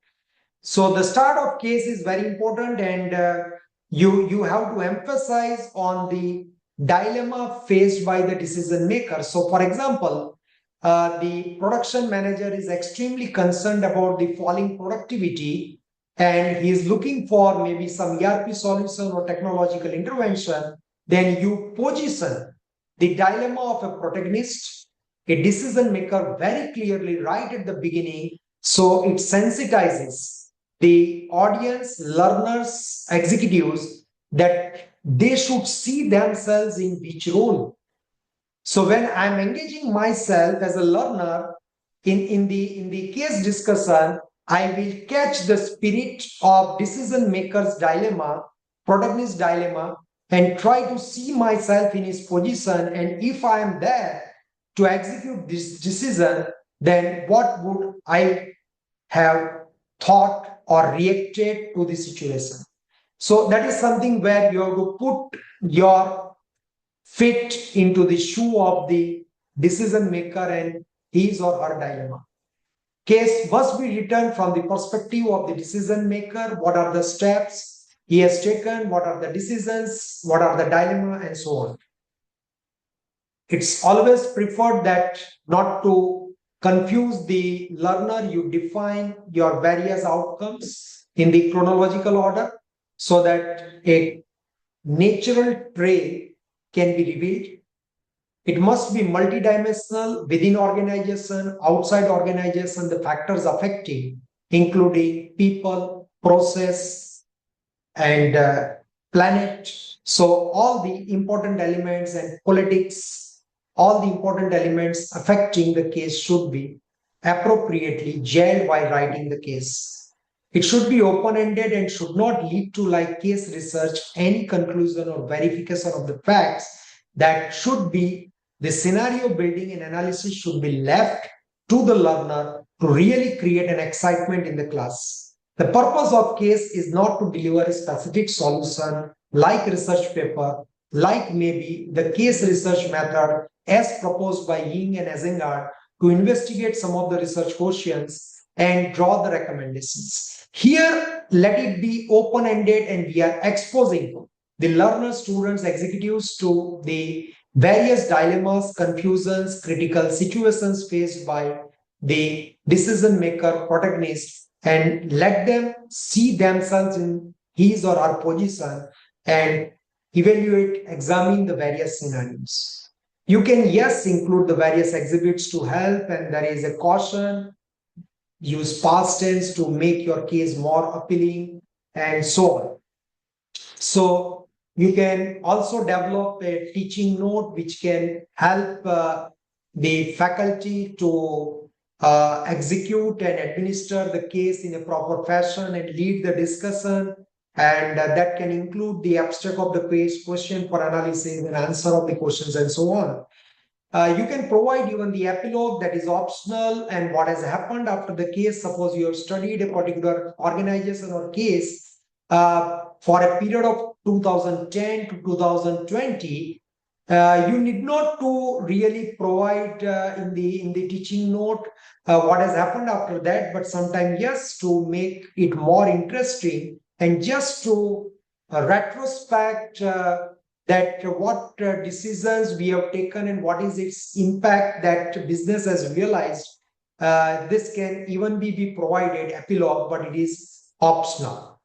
So the start of case is very important, and you have to emphasize on the dilemma faced by the decision maker. So for example, the production manager is extremely concerned about the falling productivity, and he is looking for maybe some ERP solution or technological intervention. Then you position the dilemma of a protagonist, a decision maker, very clearly right at the beginning, so it sensitizes the audience, learners, executives, that they should see themselves in which role. So when I'm engaging myself as a learner in the case discussion, I will catch the spirit of decision maker's dilemma, protagonist dilemma, and try to see myself in his position. And if I am there to execute this decision, then what would I have thought or reacted to the situation? So that is something where you have to put your fit into the shoe of the decision maker and his or her dilemma. Case must be written from the perspective of the decision maker. What are the steps he has taken? What are the decisions? What are the dilemma, and so on. It's always preferred that not to confuse the learner, you define your various outcomes in the chronological order. so that a natural trail can be revealed. It must be multidimensional within organization, outside organization, the factors affecting, including people, process, and planet. So all the important elements and politics, all the important elements affecting the case should be appropriately jailed while writing the case. It should be open-ended and should not lead to like case research, any conclusion or verification of the facts. That should be the scenario building and analysis should be left to the learner to really create an excitement in the class. The purpose of case is not to deliver a specific solution like research paper, like maybe the case research method as proposed by Ying and Eisenhardt to investigate some of the research questions and draw the recommendations. Here, let it be open-ended and we are exposing the learners, students, executives to the various dilemmas, confusions, critical situations faced by the decision maker protagonist and let them see themselves in his or her position and evaluate, examine the various scenarios. You can, yes, include the various exhibits to help, and there is a caution, use past tense to make your case more appealing, and so on. So you can also develop a teaching note which can help the faculty to execute and administer the case in a proper fashion and lead the discussion. And that can include the abstract of the case, question for analysis, and answer of the questions, and so on. You can provide even the epilogue that is optional and what has happened after the case. Suppose you have studied a particular organization or case for a period of 2010 to 2020. You need not to really provide in the teaching note what has happened after that, but sometimes yes, to make it more interesting and just to retrospect that what decisions we have taken and what is its impact that business has realized. This can even be provided epilogue, but it is optional.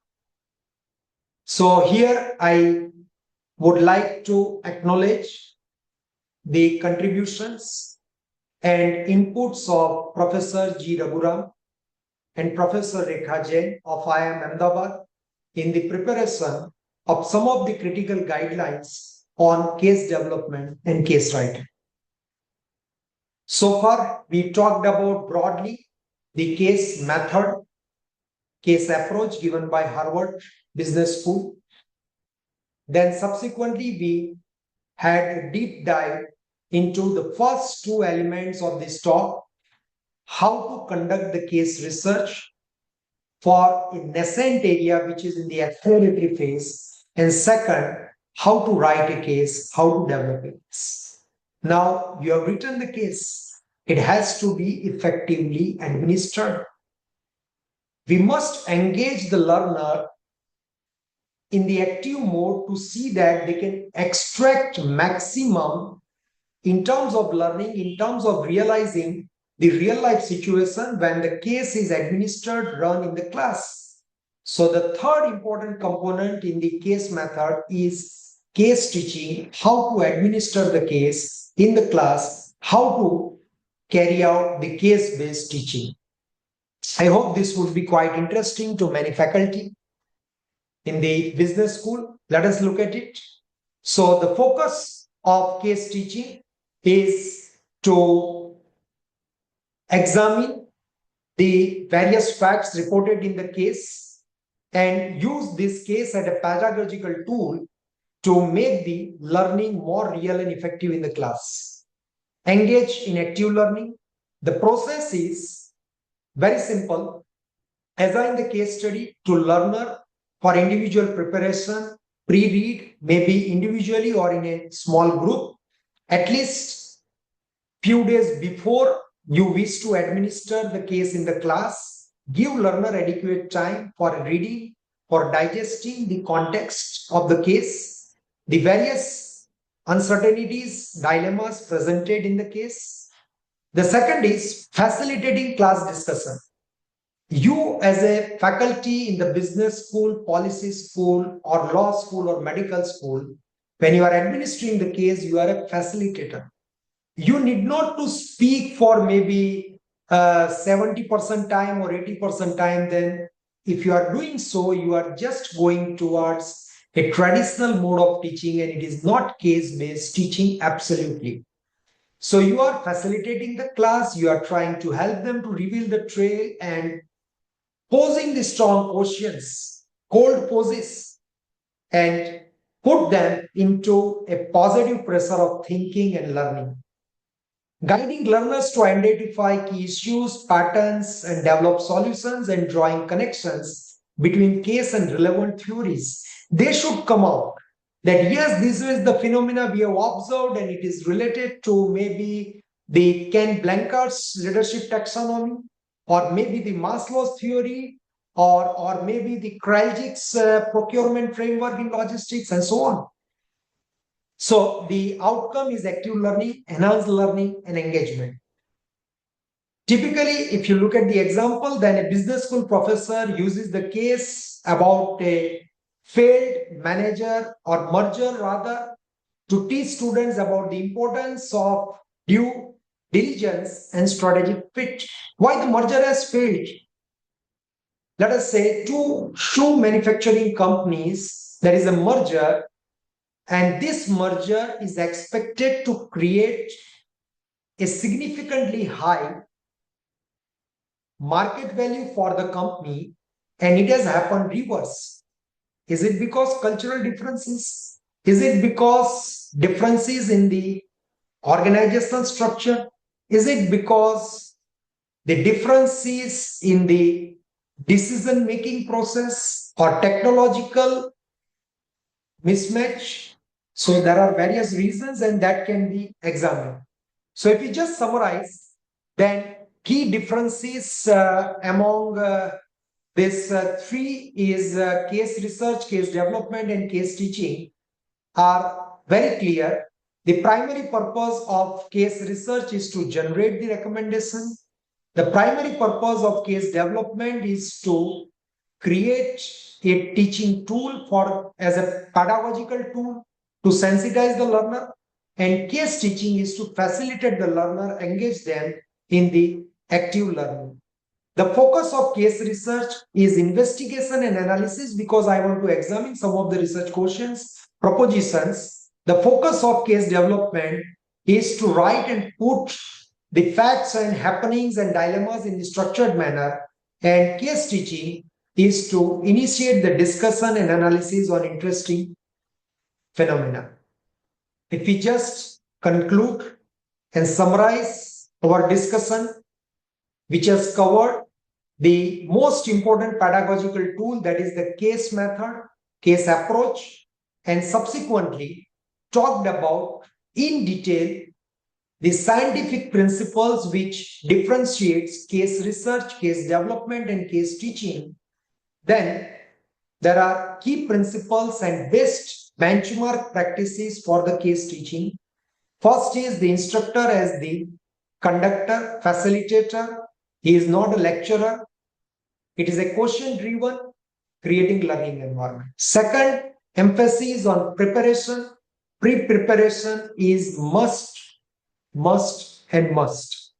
So here I would like to acknowledge the contributions and inputs of Professor G. Raghuram and Professor Rekha Jain of IIM Ahmedabad in the preparation of some of the critical guidelines on case development and case writing. So far, we talked about broadly the case method, case approach given by Harvard Business School. Then subsequently, we had a deep dive into the first two elements of this talk, how to conduct the case research for a nascent area which is in the exploratory phase, and second, how to write a case, how to develop a case. Now, you have written the case. It has to be effectively administered. We must engage the learner in the active mode to see that they can extract maximum in terms of learning, in terms of realizing the real life situation when the case is administered, run in the class. So the third important component in the case method is case teaching, how to administer the case in the class, how to carry out the case-based teaching. I hope this would be quite interesting to many faculty in the business school. Let us look at it. So the focus of case teaching is to examine the various facts reported in the case and use this case as a pedagogical tool to make the learning more real and effective in the class. Engage in active learning. The process is very simple. Assign the case study to learner for individual preparation, pre-read, maybe individually or in a small group, at least few days before you wish to administer the case in the class. Give learner adequate time for reading, for digesting the context of the case, the various uncertainties, dilemmas presented in the case. The second is facilitating class discussion. You as a faculty in the business school, policy school, or law school or medical school, when you are administering the case, you are a facilitator. You need not to speak for maybe 70% time or 80% time. Then if you are doing so, you are just going towards a traditional mode of teaching, and it is not case based teaching absolutely. So you are facilitating the class, you are trying to help them to reveal the trail and posing the strong questions, cold poses, and put them into a positive pressure of thinking and learning. Guiding learners to identify key issues, patterns, and develop solutions, and drawing connections between case and relevant theories. They should come out that yes, this is the phenomena we have observed, and it is related to maybe the Ken Blanchard's leadership taxonomy, or maybe the Maslow's theory, or maybe the Kraljich's procurement framework in logistics, and so on. So the outcome is active learning, enhanced learning, and engagement. Typically, if you look at the example, then a business school professor uses the case about a failed manager or merger rather to teach students about the importance of due diligence and strategic fit. Why the merger has failed? Let us say two shoe manufacturing companies, there is a merger, and this merger is expected to create a significantly high market value for the company, and it has happened reverse. Is it because cultural differences? Is it because differences in the organizational structure? Is it because the differences in the decision making process or technological mismatch? So there are various reasons, and that can be examined. So if we just summarize, then key differences among this three is case research, case development, and case teaching are very clear. The primary purpose of case research is to generate the recommendation. The primary purpose of case development is to create a teaching tool for as a pedagogical tool to sensitize the learner, and case teaching is to facilitate the learner, engage them in the active learning. The focus of case research is investigation and analysis because I want to examine some of the research questions, propositions. The focus of case development is to write and put the facts and happenings and dilemmas in a structured manner, and case teaching is to initiate the discussion and analysis on interesting phenomena. If we just conclude and summarize our discussion, which has covered the most important pedagogical tool, that is the case method, case approach, and subsequently talked about in detail the scientific principles which differentiates case research, case development, and case teaching. Then there are key principles and best benchmark practices for the case teaching. First is the instructor as the conductor, facilitator. He is not a lecturer. It is a question driven, creating learning environment. Second, emphasis on preparation. Pre-preparation is must, and must.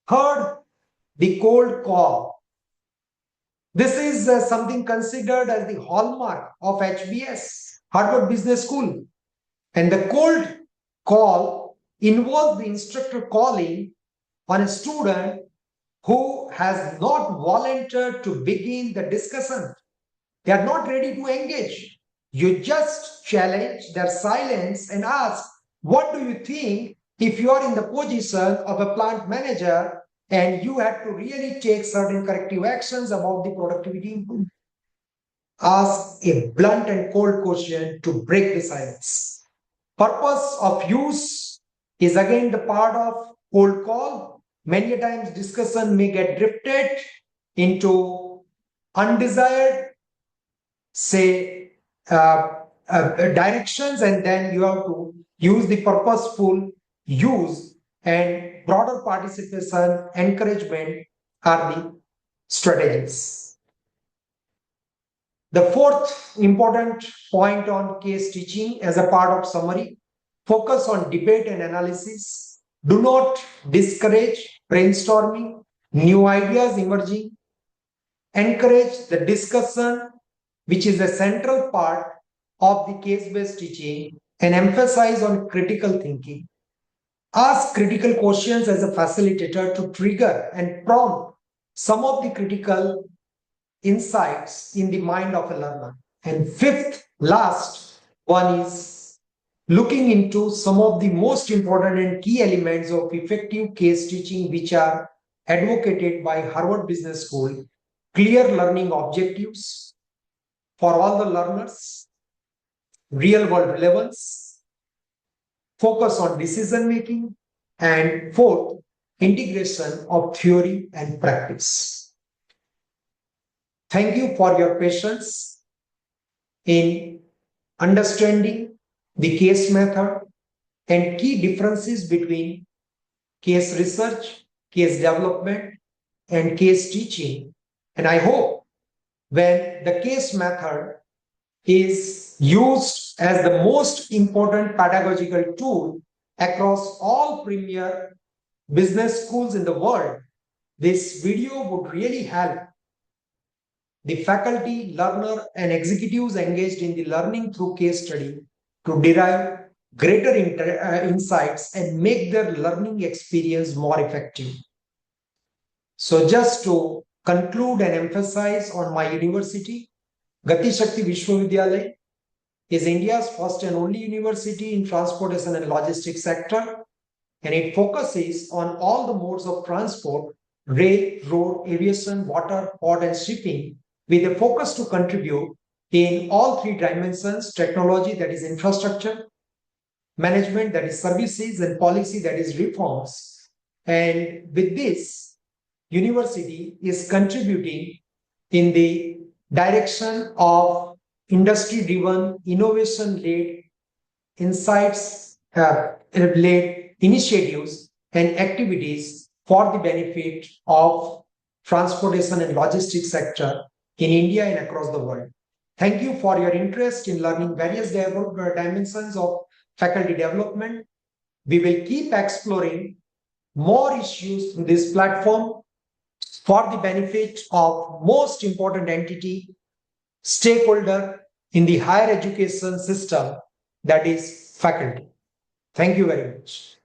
Third, the cold call. This is something considered as the hallmark of HBS, Harvard Business School. And the cold call involves the instructor calling on a student who has not volunteered to begin the discussion. They are not ready to engage. You just challenge their silence and ask, what do you think if you are in the position of a plant manager and you have to really take certain corrective actions about the productivity improvement? Ask a blunt and cold question to break the silence. Purpose of use is again the part of cold call. Many times discussion may get drifted into undesired, say, directions, and then you have to use the purposeful use, and broader participation, encouragement are the strategies. The fourth important point on case teaching as a part of summary, focus on debate and analysis. Do not discourage brainstorming, new ideas emerging. Encourage the discussion, which is a central part of the case-based teaching, and emphasize on critical thinking. Ask critical questions as a facilitator to trigger and prompt some of the critical insights in the mind of a learner. And fifth, last one is looking into some of the most important and key elements of effective case teaching, which are advocated by Harvard Business School. Clear learning objectives for all the learners, real world relevance, focus on decision making, and fourth, integration of theory and practice. Thank you for your patience in understanding the case method and key differences between case research, case development, and case teaching. And I hope when the case method is used as the most important pedagogical tool across all premier business schools in the world, this video would really help the faculty, learner, and executives engaged in the learning through case study to derive greater insights and make their learning experience more effective. So just to conclude and emphasize on my university, Gati Shakti Vishwavidyalaya is India's first and only university in transportation and logistics sector, and it focuses on all the modes of transport, rail, road, aviation, water, port, and shipping, with a focus to contribute in all three dimensions: technology, that is infrastructure; management, that is services; and policy, that is reforms. And with this, university is contributing in the direction of industry-driven, innovation-led insights-led initiatives and activities for the benefit of transportation and logistics sector in India and across the world. Thank you for your interest in learning various dimensions of faculty development. We will keep exploring more issues in this platform for the benefit of most important entity, stakeholder in the higher education system, that is faculty. Thank you very much.